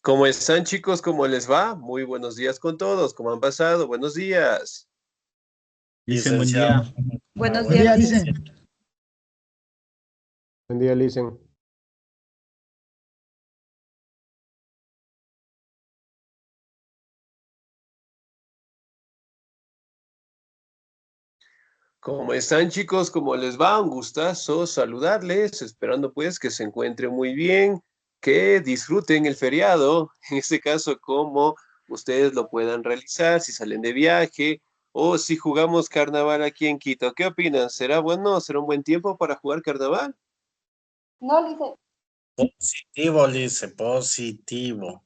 ¿Cómo están, chicos? ¿Cómo les va? Muy buenos días con todos. ¿Cómo han pasado? Buenos días. Dicen buen día. Licenciado. Buenos Buen días, día, Lice. dicen. Buen día, Licen. ¿Cómo están, chicos? ¿Cómo les va? Un gustazo saludarles, esperando pues que se encuentren muy bien, que disfruten el feriado, en este caso, como ustedes lo puedan realizar, si salen de viaje o si jugamos carnaval aquí en Quito. ¿Qué opinan? ¿Será bueno? ¿Será un buen tiempo para jugar carnaval? No, Lice. Positivo, Lice, positivo.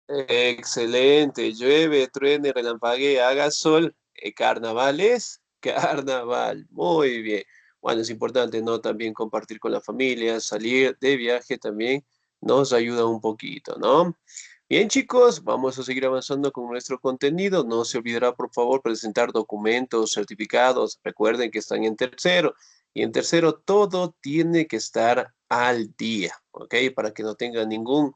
Excelente, llueve, truene, relampaguee, haga sol, carnaval es carnaval, muy bien. Bueno, es importante, ¿no? También compartir con la familia, salir de viaje también nos ayuda un poquito, ¿no? Bien, chicos, vamos a seguir avanzando con nuestro contenido. No se olvidará, por favor, presentar documentos, certificados. Recuerden que están en tercero. Y en tercero, todo tiene que estar al día, ¿ok? Para que no tenga ningún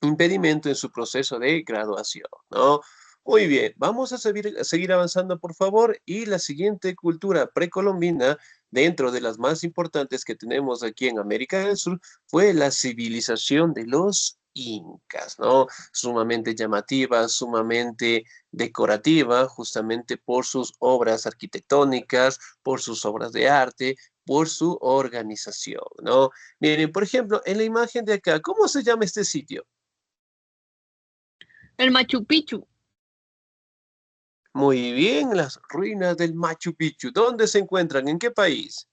impedimento en su proceso de graduación, ¿no? Muy bien, vamos a seguir avanzando, por favor. Y la siguiente cultura precolombina, dentro de las más importantes que tenemos aquí en América del Sur, fue la civilización de los incas, ¿no? Sumamente llamativa, sumamente decorativa, justamente por sus obras arquitectónicas, por sus obras de arte, por su organización, ¿no? Miren, por ejemplo, en la imagen de acá, ¿cómo se llama este sitio? El Machu Picchu. Muy bien, las ruinas del Machu Picchu. ¿Dónde se encuentran? ¿En qué país?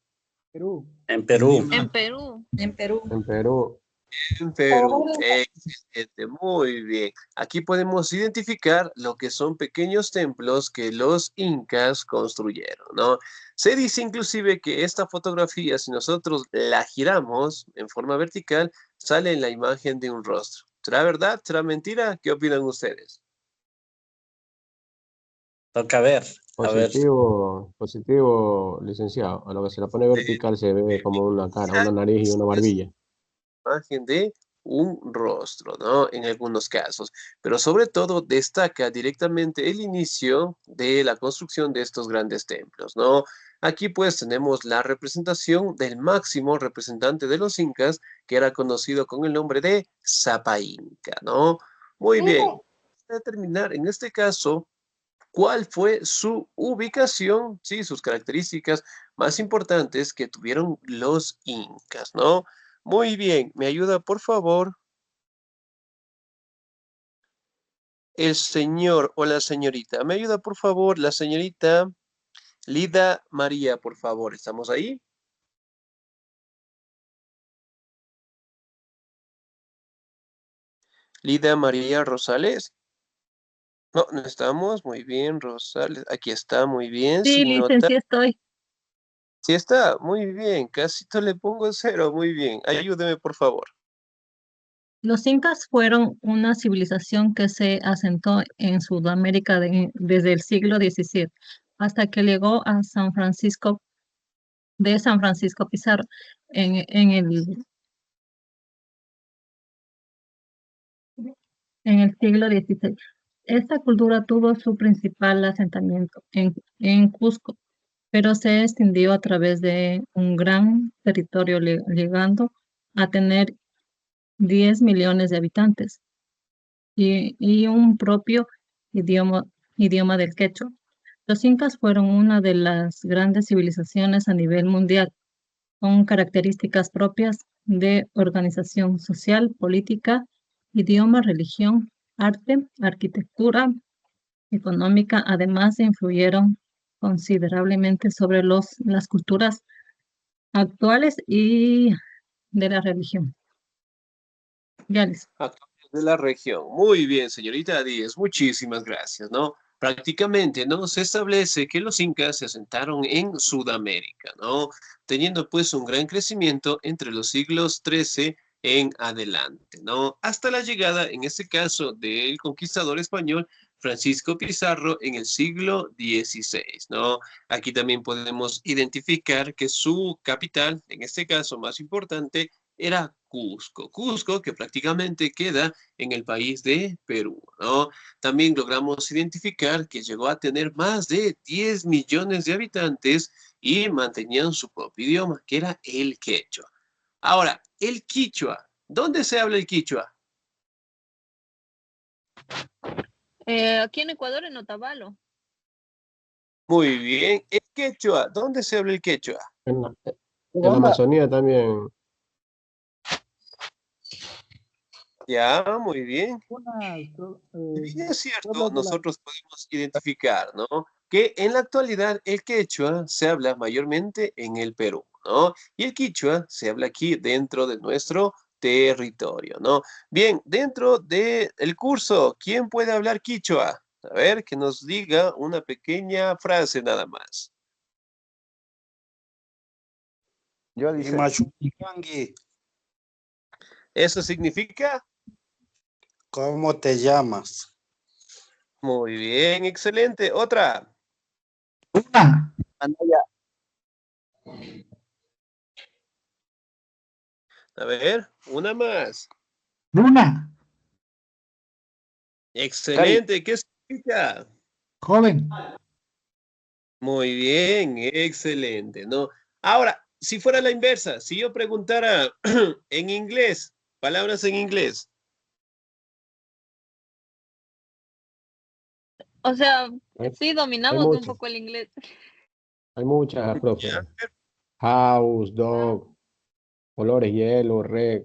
Perú. En Perú. En Perú. En Perú. En Perú. En Perú. Excelente, muy bien. Aquí podemos identificar lo que son pequeños templos que los incas construyeron, ¿no? Se dice inclusive que esta fotografía, si nosotros la giramos en forma vertical, sale en la imagen de un rostro. ¿Será verdad? ¿Será mentira? ¿Qué opinan ustedes? Toca ver. A ver. Positivo, licenciado. A lo que se la pone vertical se ve como una cara, una nariz y una barbilla. Imagen de un rostro, ¿no? En algunos casos, pero sobre todo destaca directamente el inicio de la construcción de estos grandes templos, ¿no? Aquí pues tenemos la representación del máximo representante de los incas, que era conocido con el nombre de Sapa Inca, ¿no? Muy bien. Lice. Para terminar, en este caso, ¿cuál fue su ubicación? Sí, sus características más importantes que tuvieron los incas, ¿no? Muy bien, ¿me ayuda por favor el señor o la señorita? ¿Me ayuda por favor la señorita Lida María, por favor? ¿Estamos ahí? Lida María Rosales. No, no estamos. Muy bien, Rosales. Aquí está, muy bien. Sí, Si nota, licenciado, estoy. sí está, muy bien. Casi le pongo cero, muy bien. Ayúdeme, por favor. Los incas fueron una civilización que se asentó en Sudamérica desde el siglo XVII hasta que llegó a San Francisco Pizarro en el siglo XVI. Esta cultura tuvo su principal asentamiento en Cusco, pero se extendió a través de un gran territorio, llegando a tener 10 millones de habitantes y un propio idioma, idioma del quechua. Los incas fueron una de las grandes civilizaciones a nivel mundial, con características propias de organización social, política, idioma, religión, arte, arquitectura, económica. Además, influyeron considerablemente sobre las culturas actuales y de la religión. Gales. Actuales de la región. Muy bien, señorita Díez, muchísimas gracias, ¿no? Prácticamente, ¿no? Se establece que los incas se asentaron en Sudamérica, ¿no? Teniendo pues un gran crecimiento entre los siglos XIII en adelante, ¿no? Hasta la llegada, en este caso, del conquistador español Francisco Pizarro en el siglo XVI, ¿no? Aquí también podemos identificar que su capital, en este caso más importante, Era Cusco. Cusco, que prácticamente queda en el país de Perú, ¿no? También logramos identificar que llegó a tener más de 10 millones de habitantes y mantenían su propio idioma, que era el quechua. Ahora, el quichua. ¿Dónde se habla el quichua? Aquí en Ecuador, en Otavalo. Muy bien. El quechua. ¿Dónde se habla el quechua? En la Amazonía también. Ya, muy bien. Y es cierto, pueblos de la... nosotros podemos identificar, ¿no? Que en la actualidad el quechua se habla mayormente en el Perú, ¿no? Y el quichua se habla aquí dentro de nuestro territorio, ¿no? Bien, dentro del curso, ¿quién puede hablar quichua? A ver, que nos diga una pequeña frase nada más. Yo dice, Imachukikangi, ¿Eso significa? ¿cómo te llamas? Muy bien, excelente. Otra. Luna, A ver, una más. Luna, Excelente, ¿qué significa? joven. Muy bien, excelente, ¿no? Ahora, si fuera la inversa, si yo preguntara en inglés, palabras en inglés, O sea, Hay, sí hay dominamos un muchas, poco el inglés. hay muchas, profe. ¿ya? House, dog, colores hielo, red,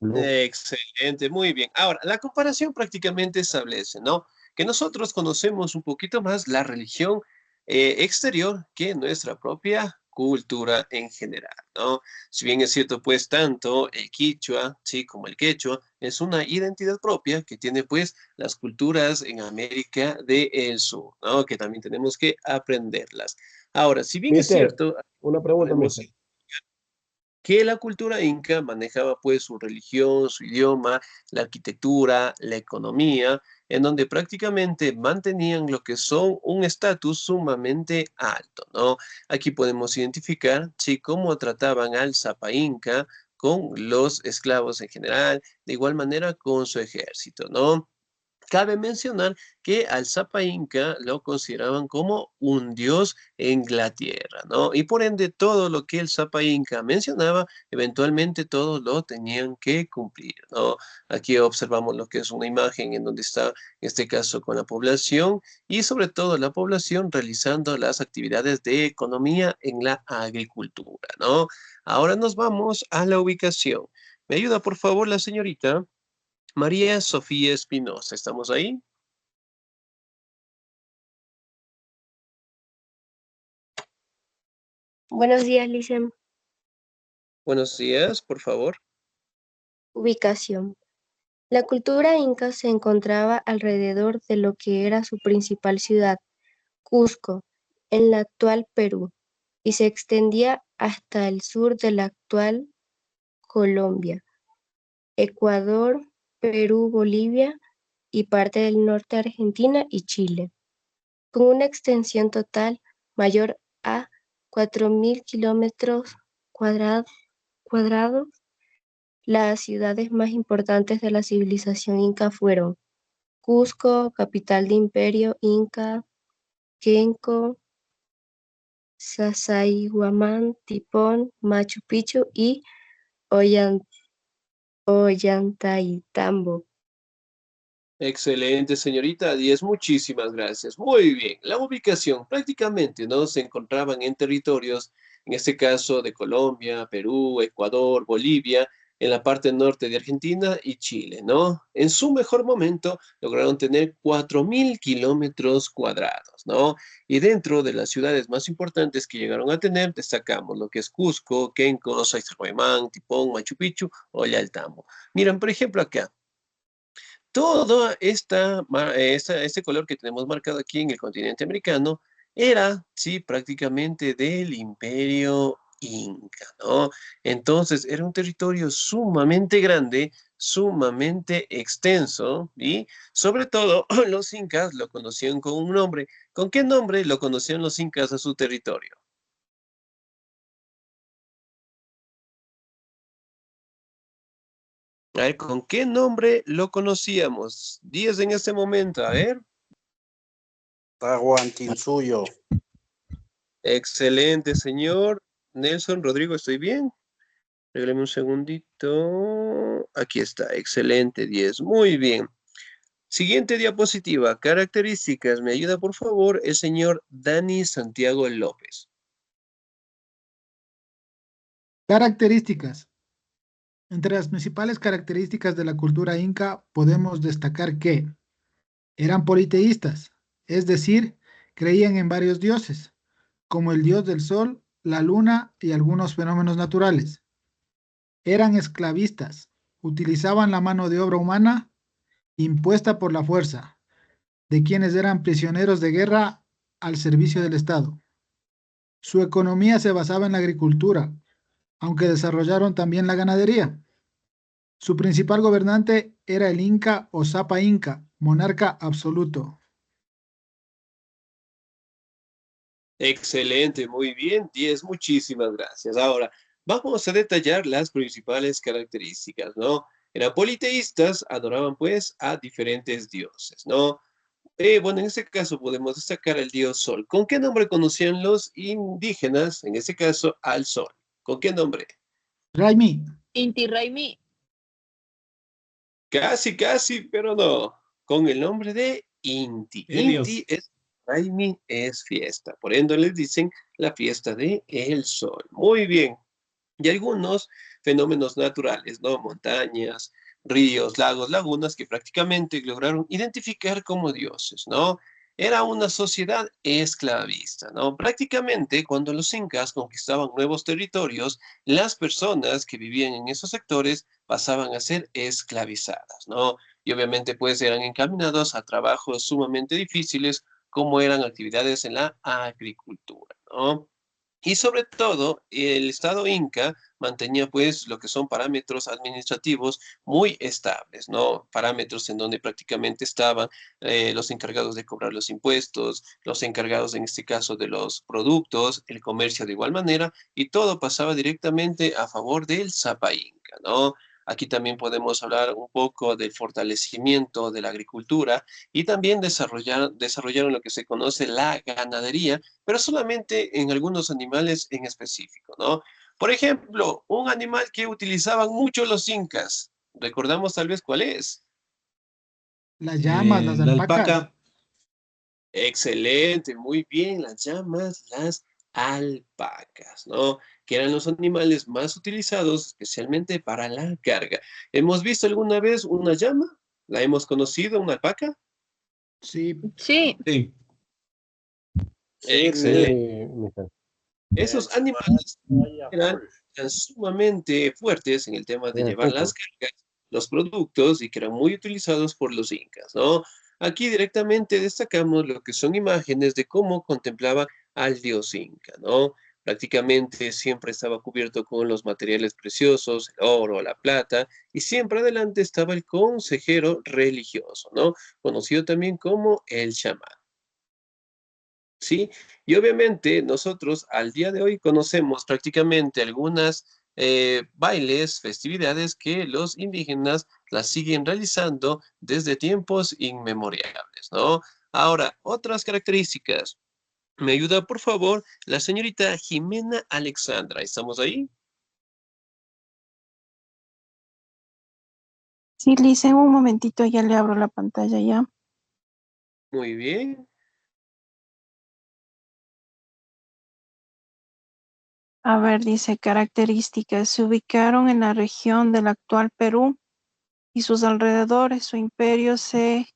blue. Excelente, muy bien. Ahora, la comparación prácticamente establece, ¿no? Que nosotros conocemos un poquito más la religión exterior que nuestra propia cultura en general, ¿no? Si bien es cierto, pues tanto el quichua, sí, como el quechua, es una identidad propia que tiene pues las culturas en América del Sur, ¿no? Que también tenemos que aprenderlas. Ahora, si bien es Mister, cierto, una pregunta, podemos mister. que la cultura inca manejaba pues su religión, su idioma, la arquitectura, la economía, en donde prácticamente mantenían lo que son un estatus sumamente alto, ¿no? Aquí podemos identificar, sí, cómo trataban al Zapa Inca con los esclavos en general, de igual manera con su ejército, ¿no? Cabe mencionar que al Zapa Inca lo consideraban como un dios en la tierra, ¿no? Y por ende todo lo que el Zapa Inca mencionaba, eventualmente todos lo tenían que cumplir, ¿no? Aquí observamos lo que es una imagen en donde está, en este caso, con la población y sobre todo la población realizando las actividades de economía en la agricultura, ¿no? Ahora nos vamos a la ubicación. ¿Me ayuda, por favor, la señorita? María Sofía Espinosa, ¿estamos ahí? Buenos días, Licen. Buenos días, por favor. Ubicación. La cultura inca se encontraba alrededor de lo que era su principal ciudad, Cusco, en la actual Perú, y se extendía hasta el sur de la actual Colombia, Ecuador, Perú, Bolivia y parte del norte de Argentina y Chile, con una extensión total mayor a 4.000 kilómetros cuadrados. Las ciudades más importantes de la civilización inca fueron Cusco, capital de Imperio Inca, Quenco, Sacsayhuamán, Tipón, Machu Picchu y Ollantaytambo. Excelente, señorita 10, muchísimas gracias. Muy bien, la ubicación prácticamente no se encontraban en territorios, en este caso de Colombia, Perú, Ecuador, Bolivia, en la parte norte de Argentina y Chile, ¿no? En su mejor momento lograron tener 4.000 kilómetros cuadrados, ¿no? Y dentro de las ciudades más importantes que llegaron a tener, destacamos lo que es Cusco, Quenco, Sacsayhuamán, Tipón, Machu Picchu, Ollantaytambo. Miren, por ejemplo, acá. Todo este color que tenemos marcado aquí en el continente americano era, sí, prácticamente del Imperio Inca, ¿no? Entonces, era un territorio sumamente grande, sumamente extenso, y sobre todo los incas lo conocían con un nombre. ¿Con qué nombre lo conocían los incas a su territorio? A ver, ¿con qué nombre lo conocíamos? 10 en este momento, a ver. Tahuantinsuyo. Excelente, señor. Nelson, Rodrigo, ¿estoy bien? Regálame un segundito. Aquí está, excelente, 10. Muy bien. Siguiente diapositiva, características. Me ayuda, por favor, el señor Dani Santiago López. Características. Entre las principales características de la cultura inca podemos destacar que eran politeístas, es decir, creían en varios dioses, como el dios del sol, la luna y algunos fenómenos naturales. Eran esclavistas, utilizaban la mano de obra humana impuesta por la fuerza, de quienes eran prisioneros de guerra al servicio del Estado. Su economía se basaba en la agricultura, aunque desarrollaron también la ganadería. Su principal gobernante era el Inca o Zapa Inca, monarca absoluto. Excelente, muy bien, 10, muchísimas gracias. Ahora, vamos a detallar las principales características, ¿no? Eran politeístas, adoraban pues a diferentes dioses, ¿no? Bueno, en este caso podemos destacar al dios Sol. ¿Con qué nombre conocían los indígenas, en este caso, al Sol? ¿Con qué nombre? Raimi, Inti Raimi. Casi, casi, pero no. Con el nombre de Inti. Inti es Raimi, es fiesta. Por ende les dicen la fiesta de el sol. Muy bien. Y algunos fenómenos naturales, ¿no? Montañas, ríos, lagos, lagunas que prácticamente lograron identificar como dioses, ¿no? Era una sociedad esclavista, ¿no? Prácticamente cuando los incas conquistaban nuevos territorios, las personas que vivían en esos sectores pasaban a ser esclavizadas, ¿no? Y obviamente pues eran encaminados a trabajos sumamente difíciles como eran actividades en la agricultura, ¿no? Y sobre todo, el Estado Inca mantenía pues lo que son parámetros administrativos muy estables, ¿no? Parámetros en donde prácticamente estaban los encargados de cobrar los impuestos, los encargados en este caso de los productos, el comercio de igual manera, y todo pasaba directamente a favor del Zapa Inca, ¿no? Aquí también podemos hablar un poco del fortalecimiento de la agricultura y también desarrollaron lo que se conoce la ganadería, pero solamente en algunos animales en específico, ¿no? Por ejemplo, un animal que utilizaban mucho los incas, recordamos tal vez cuál es. las llamas, las La alpacas. alpaca. Excelente, muy bien, las llamas, las alpacas, ¿no? Que eran los animales más utilizados especialmente para la carga. ¿Hemos visto alguna vez una llama? ¿La hemos conocido, una alpaca? Sí, Sí, Sí. Excelente. Mister. Esos animales eran sumamente fuertes en el tema de llevar las Fútbol. cargas, los productos y que eran muy utilizados por los incas, ¿no? Aquí directamente destacamos lo que son imágenes de cómo contemplaba al dios inca, ¿no? Prácticamente siempre estaba cubierto con los materiales preciosos, el oro, la plata, y siempre adelante estaba el consejero religioso, ¿no? Conocido también como el chamán. ¿Sí? Y obviamente nosotros al día de hoy conocemos prácticamente algunas bailes, festividades que los indígenas las siguen realizando desde tiempos inmemoriales, ¿no? Ahora, otras características. ¿Me ayuda, por favor, la señorita Jimena Alexandra? ¿Estamos ahí? Sí, Lice, un momentito, ya le abro la pantalla ya. Muy bien. A ver, dice características. Se ubicaron en la región del actual Perú y sus alrededores. Su imperio se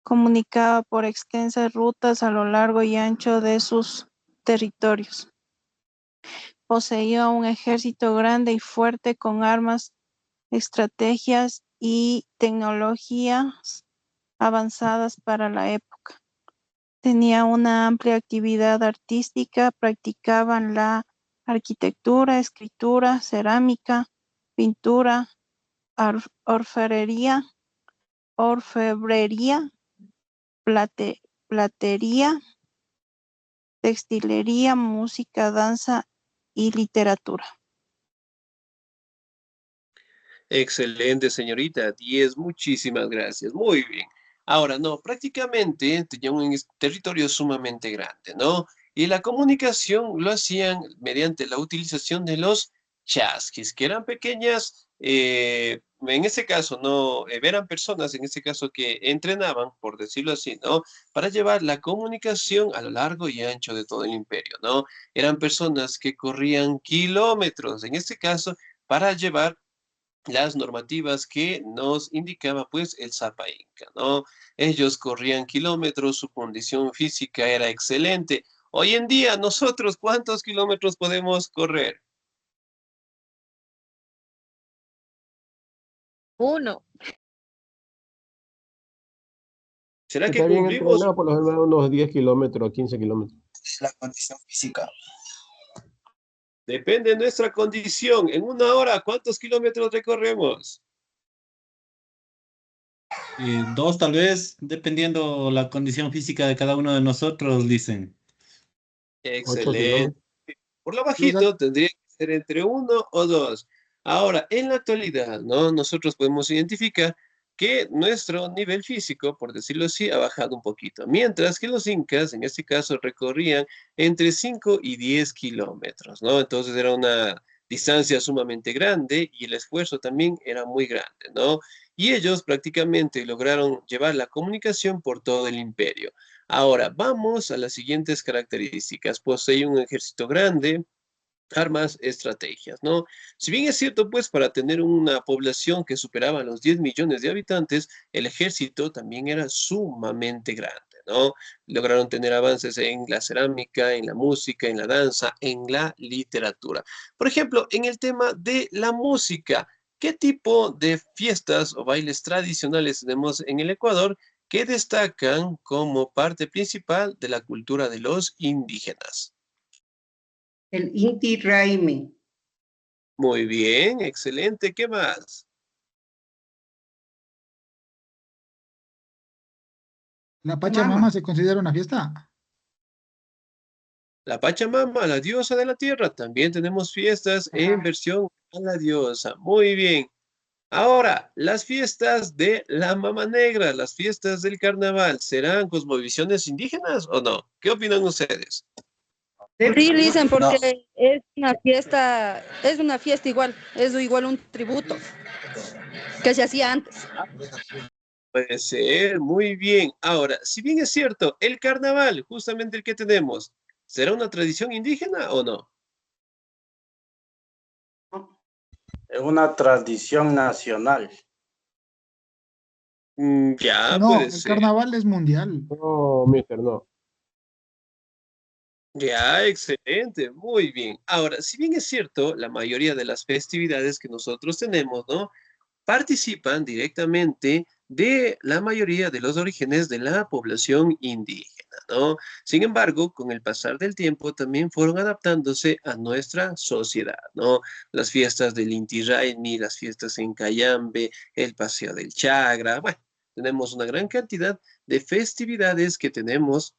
comunicaba por extensas rutas a lo largo y ancho de sus territorios. Poseía un ejército grande y fuerte con armas, estrategias y tecnologías avanzadas para la época. Tenía una amplia actividad artística, practicaban la arquitectura, escritura, cerámica, pintura, orfebrería, platería, textilería, música, danza y literatura. Excelente, señorita. 10, muchísimas gracias. Muy bien. Ahora, no, prácticamente tenían un territorio sumamente grande, ¿no? Y la comunicación lo hacían mediante la utilización de los chasquis, que eran pequeñas, en ese caso, no, eran personas, en ese caso, que entrenaban, por decirlo así, ¿no? Para llevar la comunicación a lo largo y ancho de todo el imperio, ¿no? Eran personas que corrían kilómetros, en este caso, para llevar las normativas que nos indicaba pues el Zapa Inca, ¿no? Ellos corrían kilómetros, su condición física era excelente. Hoy en día, nosotros, ¿cuántos kilómetros podemos correr? 1. ¿Será que Está bien cumplimos? entrenado, por lo general unos 10 kilómetros, 15 kilómetros. La condición física. Depende de nuestra condición. En una hora, ¿cuántos kilómetros recorremos? 2 tal vez, dependiendo la condición física de cada uno de nosotros, dicen. 8 Excelente. kilómetros. Por lo Los dat- bajito tendría que ser entre 1 o 2. Ahora, en la actualidad, ¿no? Nosotros podemos identificar que nuestro nivel físico, por decirlo así, ha bajado un poquito, mientras que los incas, en este caso, recorrían entre 5 y 10 kilómetros, ¿no? Entonces era una distancia sumamente grande y el esfuerzo también era muy grande, ¿no? Y ellos prácticamente lograron llevar la comunicación por todo el imperio. Ahora, vamos a las siguientes características. Posee un ejército grande, armas, estrategias, ¿no? Si bien es cierto, pues, para tener una población que superaba los 10 millones de habitantes, el ejército también era sumamente grande, ¿no? Lograron tener avances en la cerámica, en la música, en la danza, en la literatura. Por ejemplo, en el tema de la música, ¿qué tipo de fiestas o bailes tradicionales tenemos en el Ecuador que destacan como parte principal de la cultura de los indígenas? El Inti Raime. Muy bien, excelente. ¿Qué más? ¿La Pachamama se considera una fiesta? La Pachamama, la diosa de la tierra. También tenemos fiestas en Ajá. versión a la diosa. Muy bien. Ahora, las fiestas de la Mama Negra, las fiestas del carnaval, ¿serán cosmovisiones indígenas o no? ¿Qué opinan ustedes? Sí, dicen, No. porque es una fiesta igual, es igual un tributo que se hacía antes. Puede ser, muy bien. Ahora, si bien es cierto, el carnaval, justamente el que tenemos, ¿será una tradición indígena o no? Es una tradición nacional. Ya, No, puede el ser. carnaval es mundial. No, mister, no. Ya, excelente, muy bien. Ahora, si bien es cierto, la mayoría de las festividades que nosotros tenemos, ¿no? Participan directamente de la mayoría de los orígenes de la población indígena, ¿no? Sin embargo, con el pasar del tiempo también fueron adaptándose a nuestra sociedad, ¿no? Las fiestas del Inti Raymi, las fiestas en Cayambe, el Paseo del Chagra, bueno, tenemos una gran cantidad de festividades que tenemos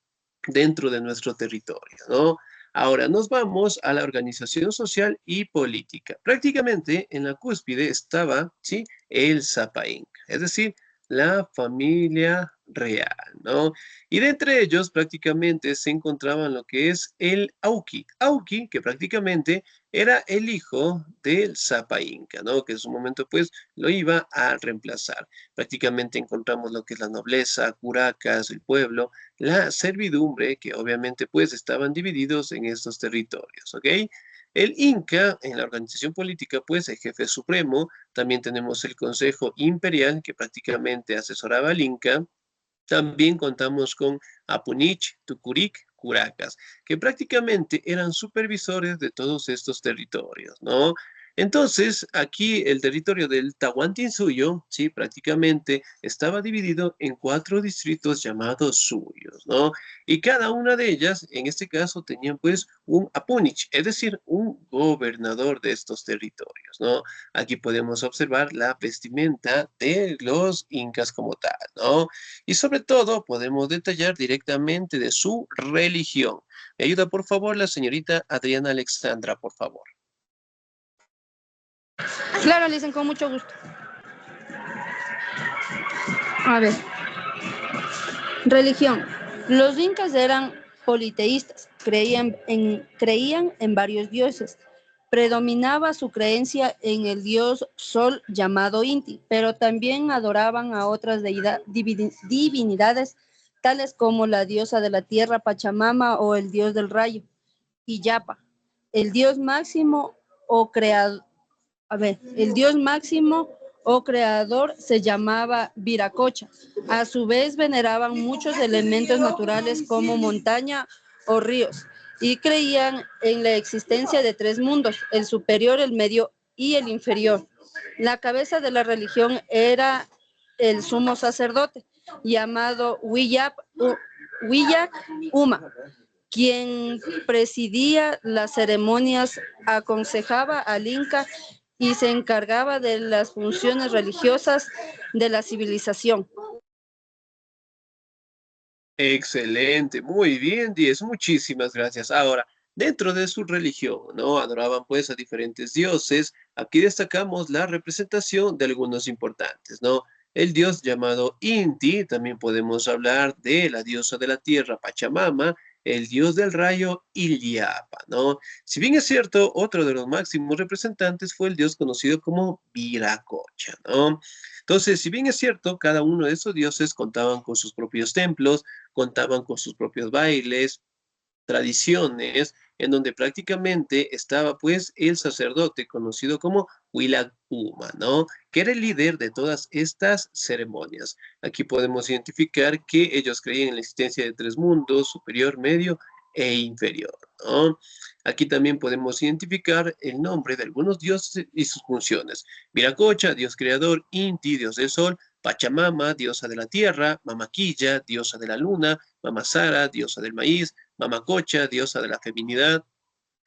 dentro de nuestro territorio, ¿no? Ahora nos vamos a la organización social y política. Prácticamente en la cúspide estaba, ¿sí? El Zapa Inca, es decir, la familia real, ¿no? Y de entre ellos prácticamente se encontraban lo que es el Auqui. Auqui, que prácticamente era el hijo del Zapa Inca, ¿no? Que en su momento pues lo iba a reemplazar. Prácticamente encontramos lo que es la nobleza, curacas, el pueblo, la servidumbre, que obviamente pues estaban divididos en estos territorios, ¿ok? El Inca, en la organización política, pues el jefe supremo, también tenemos el Consejo Imperial, que prácticamente asesoraba al Inca, también contamos con Apunich, Tucuric, Curacas, que prácticamente eran supervisores de todos estos territorios, ¿no? Entonces, aquí el territorio del Tahuantinsuyo, sí, prácticamente estaba dividido en 4 distritos llamados suyos, ¿no? Y cada una de ellas, en este caso, tenían pues un Apunich, es decir, un gobernador de estos territorios, ¿no? Aquí podemos observar la vestimenta de los incas como tal, ¿no? Y sobre todo podemos detallar directamente de su religión. Me ayuda por favor la señorita Adriana Alexandra, por favor. Claro, le dicen con mucho gusto. A ver, religión. Los incas eran politeístas, creían en varios dioses. Predominaba su creencia en el dios Sol llamado Inti, pero también adoraban a otras divinidades, tales como la diosa de la tierra Pachamama o el dios del rayo, Illapa. El dios máximo o creador, el dios máximo o creador se llamaba Viracocha. A su vez veneraban muchos elementos naturales como montaña o ríos y creían en la existencia de tres mundos, el superior, el medio y el inferior. La cabeza de la religión era el sumo sacerdote, llamado Wiyak Uma, quien presidía las ceremonias, aconsejaba al Inca y se encargaba de las funciones religiosas de la civilización. Excelente, muy bien, 10, muchísimas gracias. Ahora, dentro de su religión, ¿no? Adoraban pues a diferentes dioses. Aquí destacamos la representación de algunos importantes, ¿no? El dios llamado Inti, también podemos hablar de la diosa de la tierra, Pachamama, el dios del rayo, Illapa, ¿no? Si bien es cierto, otro de los máximos representantes fue el dios conocido como Viracocha, ¿no? Entonces, si bien es cierto, cada uno de esos dioses contaban con sus propios templos, contaban con sus propios bailes, tradiciones, en donde prácticamente estaba pues el sacerdote conocido como Huilac Uma, ¿no? Que era el líder de todas estas ceremonias. Aquí podemos identificar que ellos creían en la existencia de tres mundos, superior, medio e inferior, ¿no? Aquí también podemos identificar el nombre de algunos dioses y sus funciones. Viracocha, dios creador; Inti, dios del sol; Pachamama, diosa de la tierra; Mamaquilla, diosa de la luna; Mamasara, diosa del maíz; Mamacocha, diosa de la feminidad;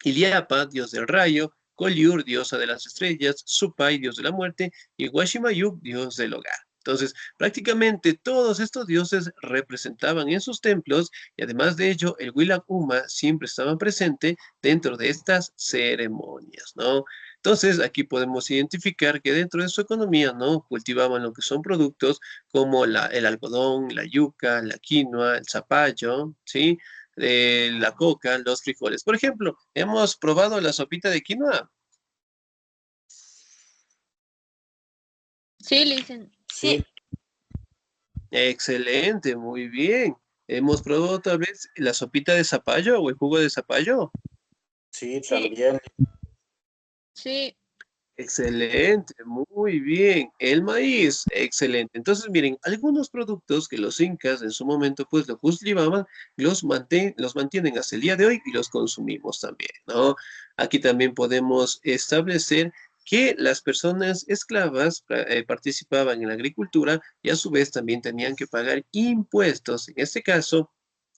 Iliapa, dios del rayo; Collioure, diosa de las estrellas; Supay, dios de la muerte; y Huashimayub, dios del hogar. Entonces, prácticamente todos estos dioses representaban en sus templos, y además de ello, el Huilac Uma siempre estaba presente dentro de estas ceremonias, ¿no? Entonces, aquí podemos identificar que dentro de su economía, ¿no? Cultivaban lo que son productos como el algodón, la yuca, la quinoa, el zapallo, ¿sí? La coca, los frijoles. Por ejemplo, hemos probado la sopita de quinoa. Sí, le dicen. Sí, Excelente, muy bien. Hemos probado tal vez la sopita de zapallo o el jugo de zapallo. sí, Sí. también. Sí, Excelente, muy bien. El maíz, excelente. Entonces, miren, algunos productos que los incas en su momento pues lo cultivaban, los mantienen hasta el día de hoy y los consumimos también, ¿no? Aquí también podemos establecer que las personas esclavas participaban en la agricultura y a su vez también tenían que pagar impuestos, en este caso,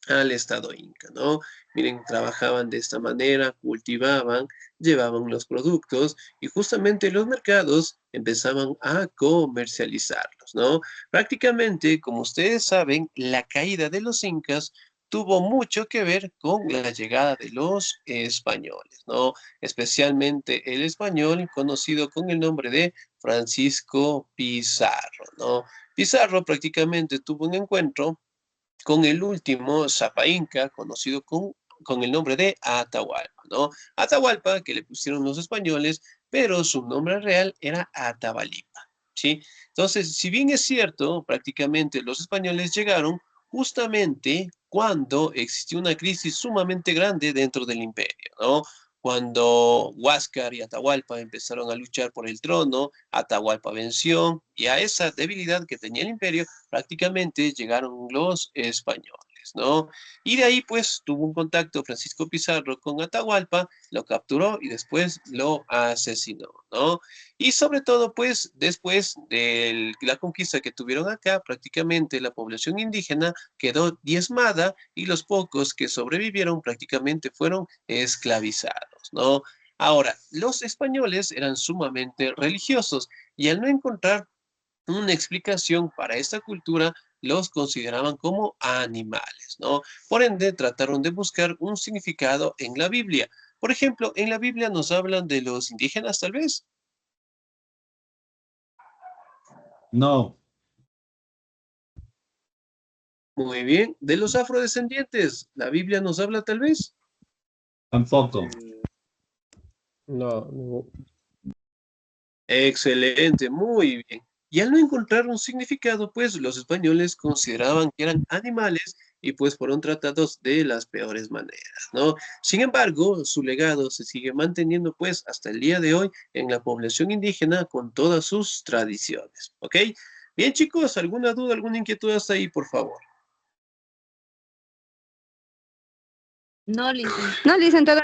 al Estado Inca, ¿no? Miren, trabajaban de esta manera, cultivaban, llevaban los productos y justamente los mercados empezaban a comercializarlos, ¿no? Prácticamente, como ustedes saben, la caída de los incas tuvo mucho que ver con la llegada de los españoles, ¿no? Especialmente el español conocido con el nombre de Francisco Pizarro, ¿no? Pizarro prácticamente tuvo un encuentro con el último Zapa Inca, conocido con el nombre de Atahualpa, ¿no? Atahualpa, que le pusieron los españoles, pero su nombre real era Atabalipa, ¿sí? Entonces, si bien es cierto, prácticamente los españoles llegaron justamente cuando existió una crisis sumamente grande dentro del imperio, ¿no? Cuando Huáscar y Atahualpa empezaron a luchar por el trono, Atahualpa venció, y a esa debilidad que tenía el imperio, prácticamente llegaron los españoles, ¿no? Y de ahí pues tuvo un contacto Francisco Pizarro con Atahualpa, lo capturó y después lo asesinó, ¿no? Y sobre todo pues después de la conquista que tuvieron acá, prácticamente la población indígena quedó diezmada y los pocos que sobrevivieron prácticamente fueron esclavizados, ¿no? Ahora, los españoles eran sumamente religiosos y al no encontrar una explicación para esta cultura, los consideraban como animales, ¿no? Por ende, trataron de buscar un significado en la Biblia. Por ejemplo, en la Biblia nos hablan de los indígenas, tal vez. No, Muy bien. De los afrodescendientes, ¿la Biblia nos habla tal vez? tampoco. No. Excelente, muy bien. Y al no encontrar un significado, pues los españoles consideraban que eran animales y pues fueron tratados de las peores maneras, ¿no? Sin embargo, su legado se sigue manteniendo pues hasta el día de hoy en la población indígena con todas sus tradiciones, ¿ok? Bien, chicos, ¿alguna duda, alguna inquietud hasta ahí, por favor? No, licenciado. No, licenciado.